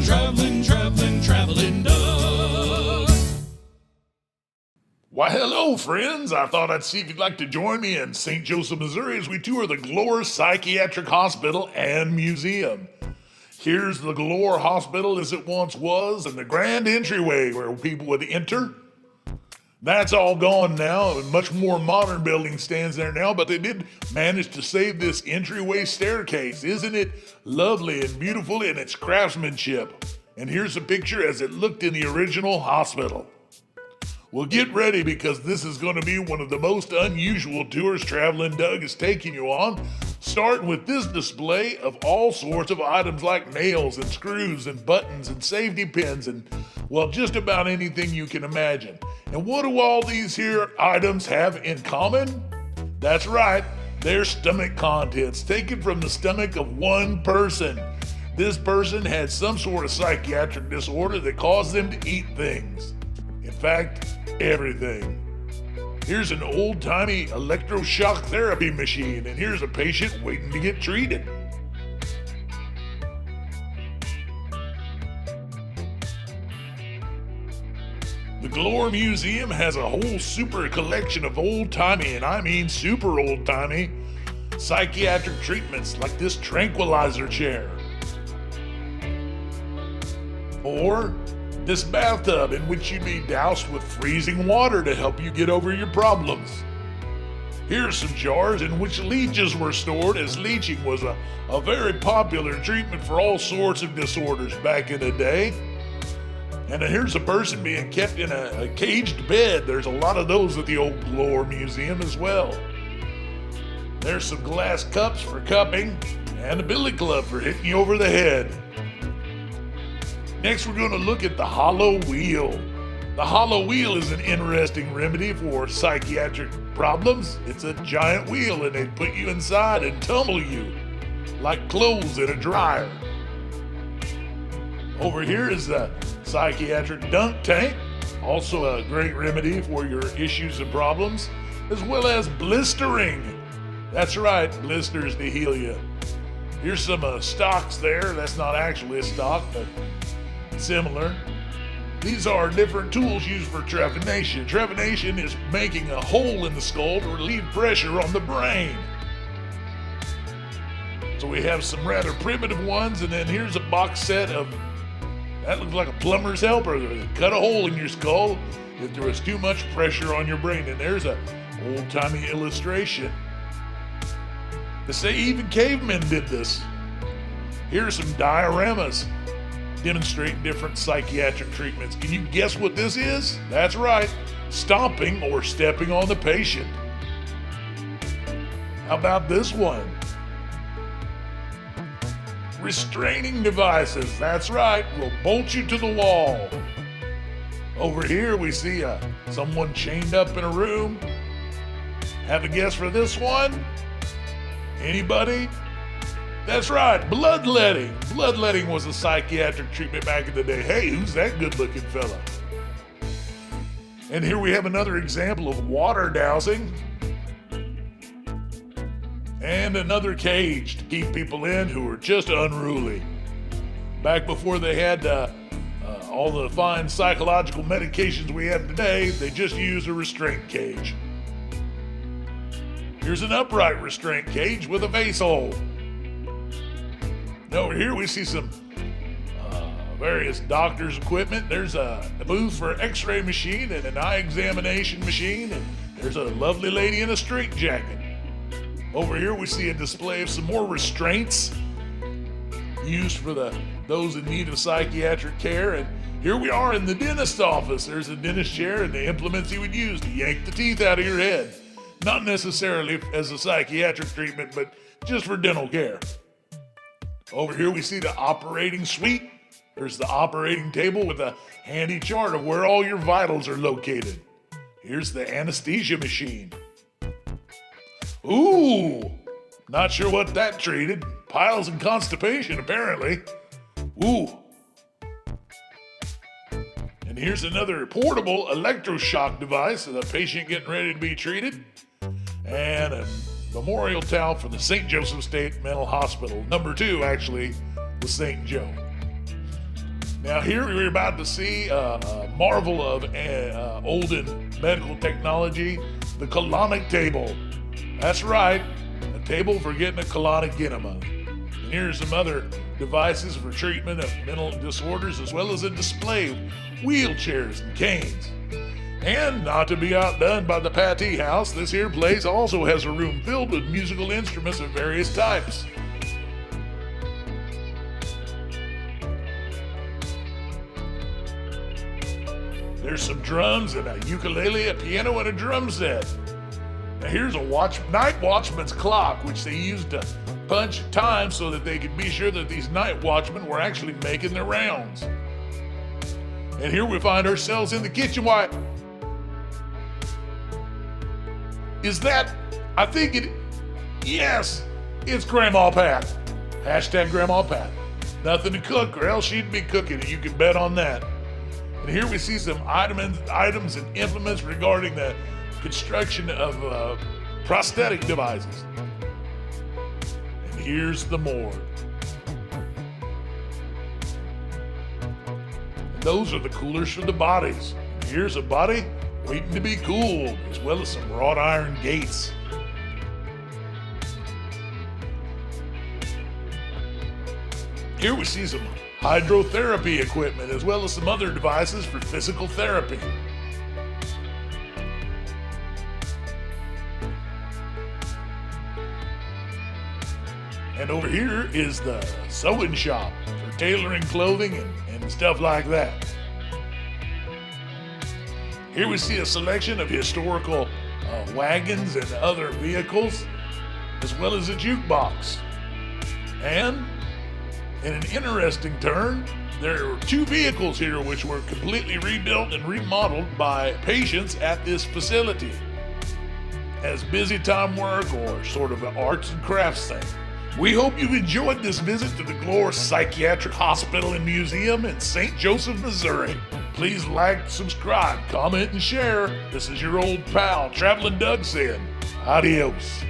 Travelin Dug. Why, hello, friends. I thought I'd see if you'd like to join me in St. Joseph, Missouri as we tour the Glore Psychiatric Hospital and Museum. Here's the Glore Hospital as it once was, and the grand entryway where people would enter. That's all gone now, and much more modern building stands there now, but they did manage to save this entryway staircase. Isn't it lovely and beautiful in its craftsmanship? And here's a picture as it looked in the original hospital. Well, get ready because this is going to be one of the most unusual tours Travelin Dug is taking you on, starting with this display of all sorts of items like nails and screws and buttons and safety pins and, well, just about anything you can imagine. And what do all these here items have in common? That's right, they're stomach contents taken from the stomach of one person. This person had some sort of psychiatric disorder that caused them to eat things. In fact, everything. Here's an old-timey electroshock therapy machine, and here's a patient waiting to get treated. The Glore Museum has a whole super collection of old-timey, and I mean super old-timey, psychiatric treatments like this tranquilizer chair. Or this bathtub in which you'd be doused with freezing water to help you get over your problems. Here's some jars in which leeches were stored, as leeching was a very popular treatment for all sorts of disorders back in the day. And here's a person being kept in a caged bed. There's a lot of those at the old Glore Museum as well. There's some glass cups for cupping and a billy club for hitting you over the head. Next, we're going to look at the hollow wheel. The hollow wheel is an interesting remedy for psychiatric problems. It's a giant wheel, and they put you inside and tumble you like clothes in a dryer. Over here is the psychiatric dunk tank, also a great remedy for your issues and problems, as well as blistering. That's right, blisters to heal you. Here's some stocks there. That's not actually a stock, but similar. These are different tools used for trepanation. Trepanation is making a hole in the skull to relieve pressure on the brain. So we have some rather primitive ones, and then here's a box set of, that looks like a plumber's helper. They cut a hole in your skull if there was too much pressure on your brain. And there's a old-timey illustration. They say even cavemen did this. Here's some dioramas demonstrate different psychiatric treatments. Can you guess what this is? That's right, stomping or stepping on the patient. How about this one? Restraining devices. That's right, will bolt you to the wall. Over here we see someone chained up in a room. Have a guess for this one? Anybody? That's right, bloodletting. Bloodletting was a psychiatric treatment back in the day. Hey, who's that good-looking fella? And here we have another example of water dowsing. And another cage to keep people in who are just unruly. Back before they had all the fine psychological medications we have today, they just used a restraint cage. Here's an upright restraint cage with a face hole. Over here we see some various doctor's equipment. There's a booth for an x-ray machine and an eye examination machine, and there's a lovely lady in a straitjacket. Over here we see a display of some more restraints used for those in need of psychiatric care. And here we are in the dentist's office. There's a dentist chair and the implements you would use to yank the teeth out of your head. Not necessarily as a psychiatric treatment, but just for dental care. Over here we see the operating suite. There's the operating table with a handy chart of where all your vitals are located. Here's the anesthesia machine. Ooh, not sure what that treated. Piles and constipation, apparently. Ooh. And here's another portable electroshock device of the patient getting ready to be treated. And a memorial towel from the St. Joseph State Mental Hospital. Number 2, actually, was St. Joe. Now here we're about to see a marvel of olden medical technology, the colonic table. That's right, a table for getting a colonic enema. And here's some other devices for treatment of mental disorders, as well as a display of wheelchairs and canes. And not to be outdone by the Patty House, this here place also has a room filled with musical instruments of various types. There's some drums and a ukulele, a piano, and a drum set. Now here's a night watchman's clock, which they used to punch time so that they could be sure that these night watchmen were actually making their rounds. And here we find ourselves in the kitchen. Why? Is that, I think it, yes, it's Grandma Pat. Hashtag Grandma Pat. Nothing to cook, or else she'd be cooking it. You can bet on that. And here we see some items and implements regarding the construction of prosthetic devices. And here's the morgue. And those are the coolers for the bodies. And here's a body waiting to be cooled, as well as some wrought iron gates. Here we see some hydrotherapy equipment, as well as some other devices for physical therapy. And over here is the sewing shop for tailoring clothing and stuff like that. Here we see a selection of historical wagons and other vehicles, as well as a jukebox. And in an interesting turn, there are two vehicles here which were completely rebuilt and remodeled by patients at this facility as busy time work or sort of an arts and crafts thing. We hope you've enjoyed this visit to the Glore Psychiatric Hospital and Museum in St. Joseph, Missouri. Please like, subscribe, comment, and share. This is your old pal, Travelin Dug saying, adios.